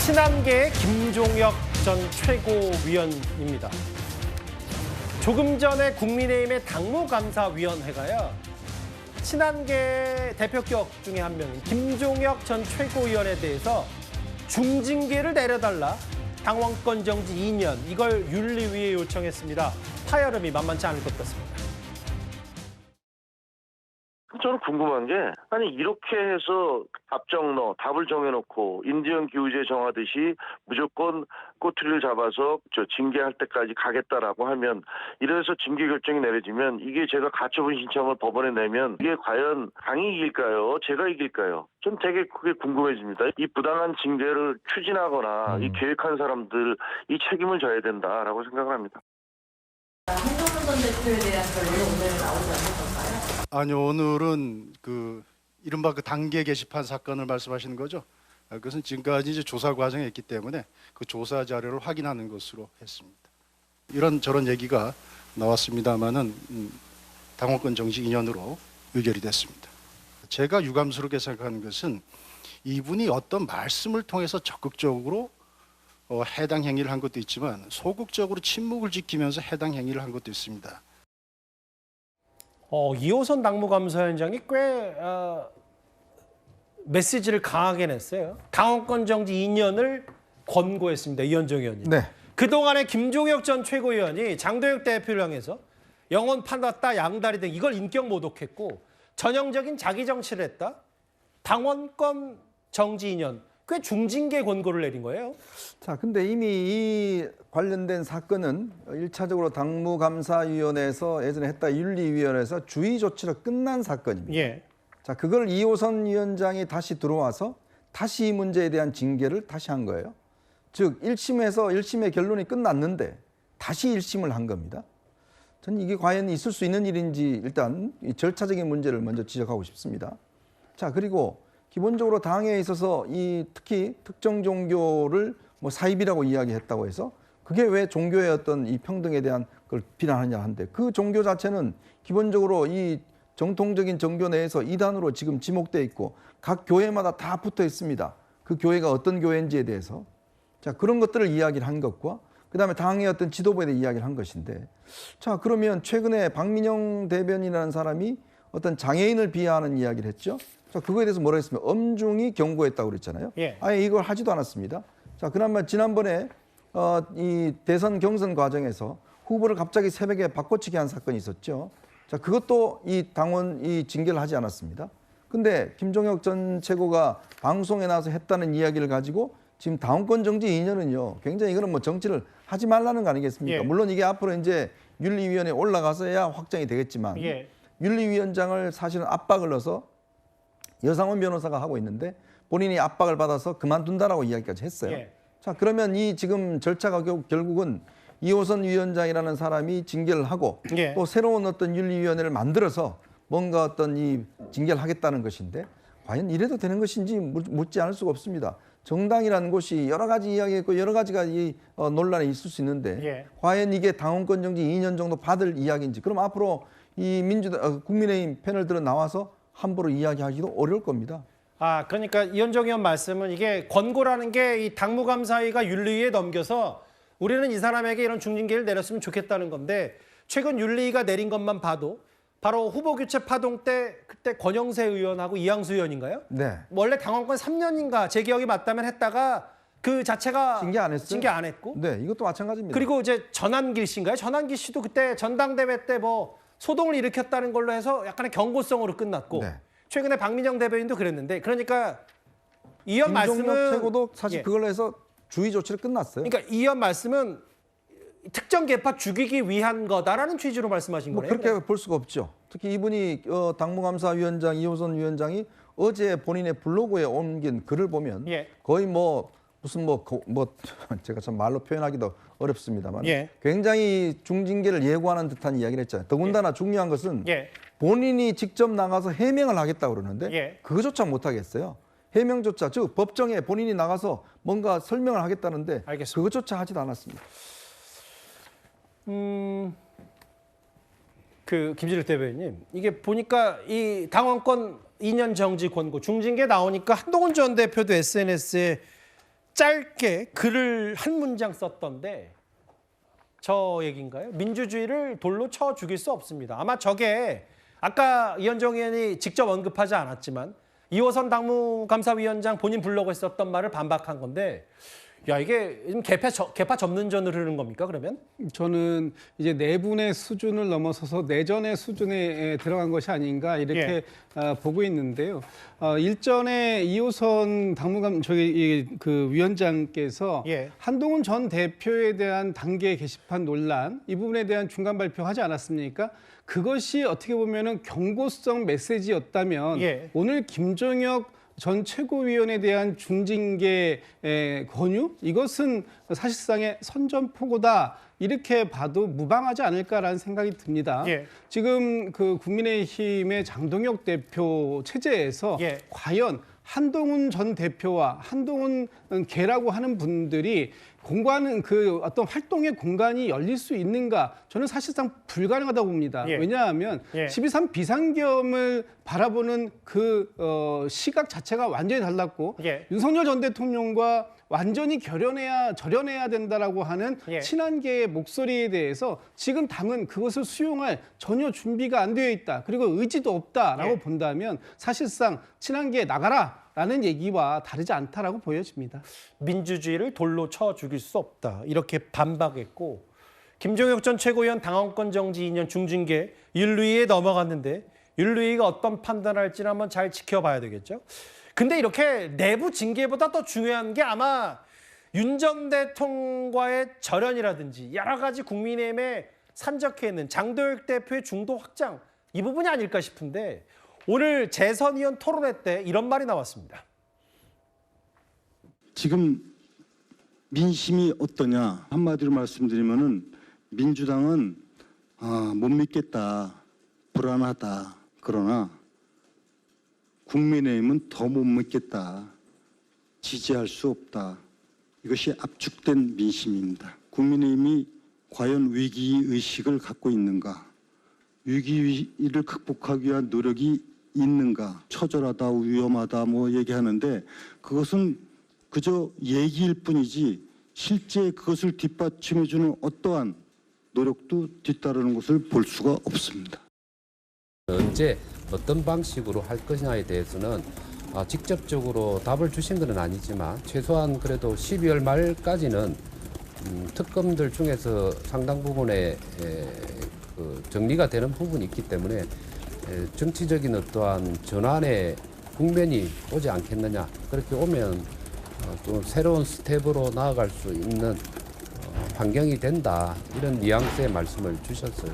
친한계의 김종혁 전 최고위원입니다. 조금 전에 국민의힘의 당무감사위원회가요. 친한계 대표격 중에 한 명인 김종혁 전 최고위원에 대해서 중징계를 내려달라. 당원권 정지 2년 이걸 윤리위에 요청했습니다. 파열음이 만만치 않을 것 같습니다. 저는 궁금한 게 아니 이렇게 해서 답을 정해놓고 인디언 기후제 정하듯이 무조건 꼬투리를 잡아서 징계할 때까지 가겠다라고 하면 이래서 징계 결정이 내려지면 이게 제가 가처분 신청을 법원에 내면 이게 과연 당이 이길까요? 제가 이길까요? 전 되게 그게 궁금해집니다. 이 부당한 징계를 추진하거나 이 계획한 사람들 이 책임을 져야 된다라고 생각을 합니다. 한동훈 전 대표에 대한 결론은 오늘 나오지 않을 건가요? 아니요, 오늘은 이른바 단계 게시판 사건을 말씀하시는 거죠. 그것은 지금까지 이제 조사 과정에 있기 때문에 그 조사 자료를 확인하는 것으로 했습니다. 이런저런 얘기가 나왔습니다만은 당원권 정지 2년으로 의결이 됐습니다. 제가 유감스럽게 생각하는 것은 이분이 어떤 말씀을 통해서 적극적으로 해당 행위를 한 것도 있지만 소극적으로 침묵을 지키면서 해당 행위를 한 것도 있습니다. 이호선 당무감사위원장이 꽤 메시지를 강하게 냈어요. 당원권 정지 2년을 권고했습니다. 이현정 의원님. 네. 그동안에 김종혁 전 최고위원이 장도혁 대표를 향해서 영혼 파놨다, 양다리 등 이걸 인격 모독했고 전형적인 자기 정치를 했다. 당원권 정지 2년. 꽤 중징계 권고를 내린 거예요. 자, 근데 이미 이 관련된 사건은 1차적으로 당무감사위원회에서 예전에 했다 윤리위원회에서 주의 조치로 끝난 사건입니다. 예. 자, 그걸 이호선 위원장이 다시 들어와서 다시 이 문제에 대한 징계를 다시 한 거예요. 즉 1심에서 1심의 결론이 끝났는데 다시 1심을 한 겁니다. 저는 이게 과연 있을 수 있는 일인지 일단 이 절차적인 문제를 먼저 지적하고 싶습니다. 자, 그리고 기본적으로 당에 있어서 이 특히 특정 종교를 뭐 사입이라고 이야기했다고 해서 그게 왜 종교의 어떤 이 평등에 대한 걸 비난하냐 하는데 그 종교 자체는 기본적으로 이 정통적인 정교 내에서 이단으로 지금 지목돼 있고 각 교회마다 다 붙어 있습니다. 그 교회가 어떤 교회인지에 대해서 자 그런 것들을 이야기를 한 것과 그다음에 당의 어떤 지도부에 대해 이야기를 한 것인데 자 그러면 최근에 박민영 대변인이라는 사람이 어떤 장애인을 비하하는 이야기를 했죠. 자, 그거에 대해서 뭐라 했습니까? 엄중히 경고했다고 그랬잖아요. 예. 아예 이걸 하지도 않았습니다. 자, 그나마 지난번에 이 대선 경선 과정에서 후보를 갑자기 새벽에 바꿔치기 한 사건이 있었죠. 자, 그것도 이 당원 이 징계를 하지 않았습니다. 근데 김종혁 전 최고가 방송에 나와서 했다는 이야기를 가지고 지금 당원권 정지 2년은요. 굉장히 이거는 뭐 정치를 하지 말라는 거 아니겠습니까? 예. 물론 이게 앞으로 이제 윤리위원회에 올라가서야 확정이 되겠지만 예. 윤리위원장을 사실은 압박을 넣어서 여상원 변호사가 하고 있는데 본인이 압박을 받아서 그만둔다라고 이야기까지 했어요. 예. 자, 그러면 이 지금 절차가 결국은 이호선 위원장이라는 사람이 징계를 하고 예. 또 새로운 어떤 윤리위원회를 만들어서 뭔가 어떤 이 징계를 하겠다는 것인데 과연 이래도 되는 것인지 묻지 않을 수가 없습니다. 정당이라는 곳이 여러 가지 이야기했고 여러 가지가 이 논란이 있을 수 있는데 예. 과연 이게 당원권 정지 2년 정도 받을 이야기인지 그럼 앞으로 이 국민의힘 패널들은 나와서 함부로 이야기하기도 어려울 겁니다. 그러니까 이현정 의원 말씀은 이게 권고라는 게 이 당무감사위가 윤리위에 넘겨서 우리는 이 사람에게 이런 중징계를 내렸으면 좋겠다는 건데 최근 윤리위가 내린 것만 봐도 바로 후보 교체 파동 때 그때 권영세 의원하고 이양수 의원인가요? 네. 원래 당원권 3년인가 제 기억이 맞다면 했다가 그 자체가 징계 안 했어요? 징계 안 했고. 네, 이것도 마찬가지입니다. 그리고 이제 전한길 씨인가요? 전한길 씨도 그때 전당대회 때 뭐 소동을 일으켰다는 걸로 해서 약간의 경고성으로 끝났고 네. 최근에 박민영 대변인도 그랬는데 그러니까 이 의원 말씀은 김종혁 최고도 사실 예. 그걸로 해서 주의 조치를 끝났어요. 그러니까 이 의원 말씀은 특정 계파 죽이기 위한 거다라는 취지로 말씀하신 뭐 거네요. 그렇게 볼 수가 없죠. 특히 이분이 당무감사위원장 이호선 위원장이 어제 본인의 블로그에 옮긴 글을 보면 예. 거의 뭐 무슨 뭐 제가 참 말로 표현하기도 어렵습니다만 예. 굉장히 중징계를 예고하는 듯한 이야기를 했잖아요. 더군다나 중요한 것은 예. 본인이 직접 나가서 해명을 하겠다고 그러는데 예. 그거조차 못 하겠어요. 해명조차 즉 법정에 본인이 나가서 뭔가 설명을 하겠다는데 알겠습니다. 그것조차 하지도 않았습니다. 김진욱 대변인님 이게 보니까 이 당원권 2년 정지 권고 중징계 나오니까 한동훈 전 대표도 SNS에 짧게 글을 한 문장 썼던데 저 얘기인가요? 민주주의를 돌로 쳐 죽일 수 없습니다. 아마 저게 아까 이현정 의원이 직접 언급하지 않았지만 이호선 당무감사위원장 본인 블로그에 썼던 말을 반박한 건데 야 이게 지금 개파 접는전을 흐르는 겁니까 그러면? 저는 이제 내분의 수준을 넘어서서 내전의 수준에 들어간 것이 아닌가 이렇게 보고 있는데요. 일전에 이호선 그 위원장께서 예. 한동훈 전 대표에 대한 당계 게시판 논란 이 부분에 대한 중간 발표하지 않았습니까? 그것이 어떻게 보면은 경고성 메시지였다면 예. 오늘 김종혁 전 최고위원에 대한 중징계 권유 이것은 사실상의 선전포고다 이렇게 봐도 무방하지 않을까라는 생각이 듭니다. 예. 지금 그 국민의힘의 장동혁 대표 체제에서 예. 과연 한동훈 전 대표와 한동훈 계라고 하는 분들이 공간은 그 어떤 활동의 공간이 열릴 수 있는가? 저는 사실상 불가능하다고 봅니다. 예. 왜냐하면 예. 12.3 비상겸을 바라보는 그 시각 자체가 완전히 달랐고 예. 윤석열 전 대통령과 완전히 절연해야 된다라고 하는 예. 친한계의 목소리에 대해서 지금 당은 그것을 수용할 전혀 준비가 안 되어 있다. 그리고 의지도 없다라고 예. 본다면 사실상 친한계에 나가라라는 얘기와 다르지 않다라고 보여집니다. 민주주의를 돌로 쳐 죽일 수 없다. 이렇게 반박했고 김종혁 전 최고위원 당원권 정지 2년 중징계 윤리위에 넘어갔는데 윤리위가 어떤 판단을 할지는 한번 잘 지켜봐야 되겠죠. 근데 이렇게 내부 징계보다 더 중요한 게 아마 윤 전 대통령과의 절연이라든지 여러 가지 국민의힘에 산적해 있는 장도혁 대표의 중도 확장 이 부분이 아닐까 싶은데 오늘 재선 의원 토론회 때 이런 말이 나왔습니다. 지금 민심이 어떠냐 한마디로 말씀드리면은 민주당은 못 믿겠다, 불안하다. 그러나 국민의힘은 더 못 믿겠다, 지지할 수 없다. 이것이 압축된 민심입니다. 국민의힘이 과연 위기의식을 갖고 있는가, 위기를 극복하기 위한 노력이 있는가, 처절하다, 위험하다 뭐 얘기하는데 그것은 그저 얘기일 뿐이지 실제 그것을 뒷받침해주는 어떠한 노력도 뒤따르는 것을 볼 수가 없습니다. 언제 어떤 방식으로 할 것이냐에 대해서는 직접적으로 답을 주신 것은 아니지만 최소한 그래도 12월 말까지는 특검들 중에서 상당 부분에 그 정리가 되는 부분이 있기 때문에 정치적인 어떠한 전환의 국면이 오지 않겠느냐. 그렇게 오면 또 새로운 스텝으로 나아갈 수 있는 환경이 된다. 이런 뉘앙스의 말씀을 주셨어요.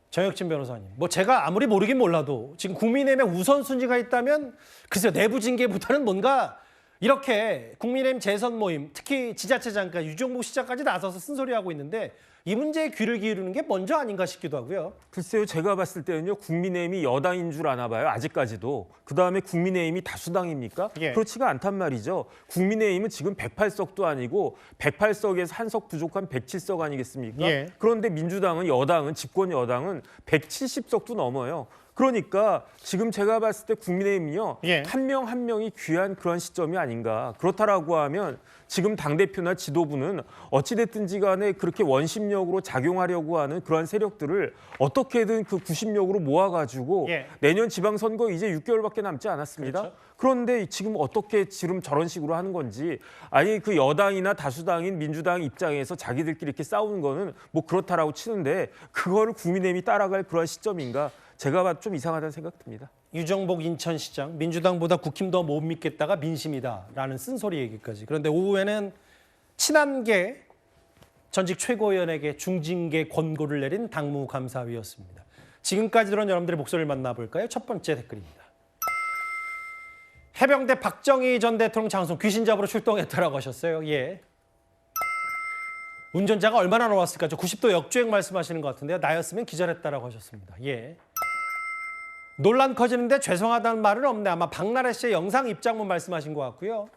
정혁진 변호사님, 뭐 제가 아무리 모르긴 몰라도 지금 국민의힘에 우선순위가 있다면 글쎄요 내부 징계보다는 뭔가 이렇게 국민의힘 재선 모임, 특히 지자체장까지 유정복 시장까지 나서서 쓴소리하고 있는데 이 문제에 귀를 기울이는 게 먼저 아닌가 싶기도 하고요. 글쎄요, 제가 봤을 때는요, 국민의힘이 여당인 줄 아나 봐요, 아직까지도. 그다음에 국민의힘이 다수당입니까? 예. 그렇지가 않단 말이죠. 국민의힘은 지금 108석도 아니고 108석에서 한 석 부족한 107석 아니겠습니까? 예. 그런데 민주당은 여당은 집권 여당은 170석도 넘어요. 그러니까 지금 제가 봤을 때 국민의힘이요, 예. 한 명 한 명이 귀한 그런 시점이 아닌가. 그렇다라고 하면 지금 당대표나 지도부는 어찌됐든지 간에 그렇게 원심력으로 작용하려고 하는 그러한 세력들을 어떻게든 그 구심력으로 모아가지고 예. 내년 지방선거 이제 6개월밖에 남지 않았습니다. 그렇죠. 그런데 지금 어떻게 지금 저런 식으로 하는 건지, 아니 그 여당이나 다수당인 민주당 입장에서 자기들끼리 이렇게 싸우는 거는 뭐 그렇다라고 치는데 그거를 국민의힘이 따라갈 그런 시점인가, 제가 봐도 좀 이상하다는 생각 듭니다. 유정복 인천시장, 민주당보다 국힘 더 못 믿겠다가 민심이다라는 쓴소리 얘기까지. 그런데 오후에는 친한계 전직 최고위원에게 중징계 권고를 내린 당무감사위였습니다. 지금까지 들은 여러분들의 목소리를 만나볼까요? 첫 번째 댓글입니다. 해병대 박정희 전 대통령 장성 귀신 잡으러 출동했다라고 하셨어요. 예. 운전자가 얼마나 나왔을까? 저 90도 역주행 말씀하시는 것 같은데요. 나였으면 기절했다라고 하셨습니다. 예. 논란 커지는데 죄송하다는 말은 없네. 아마 박나래 씨의 영상 입장문 말씀하신 것 같고요.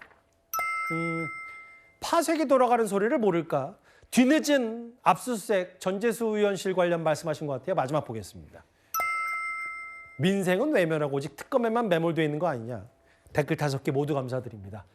파쇄기 돌아가는 소리를 모를까? 뒤늦은 압수수색 전재수 의원실 관련 말씀하신 것 같아요. 마지막 보겠습니다. 민생은 외면하고 오직 특검에만 매몰되어 있는 거 아니냐. 댓글 5개 모두 감사드립니다.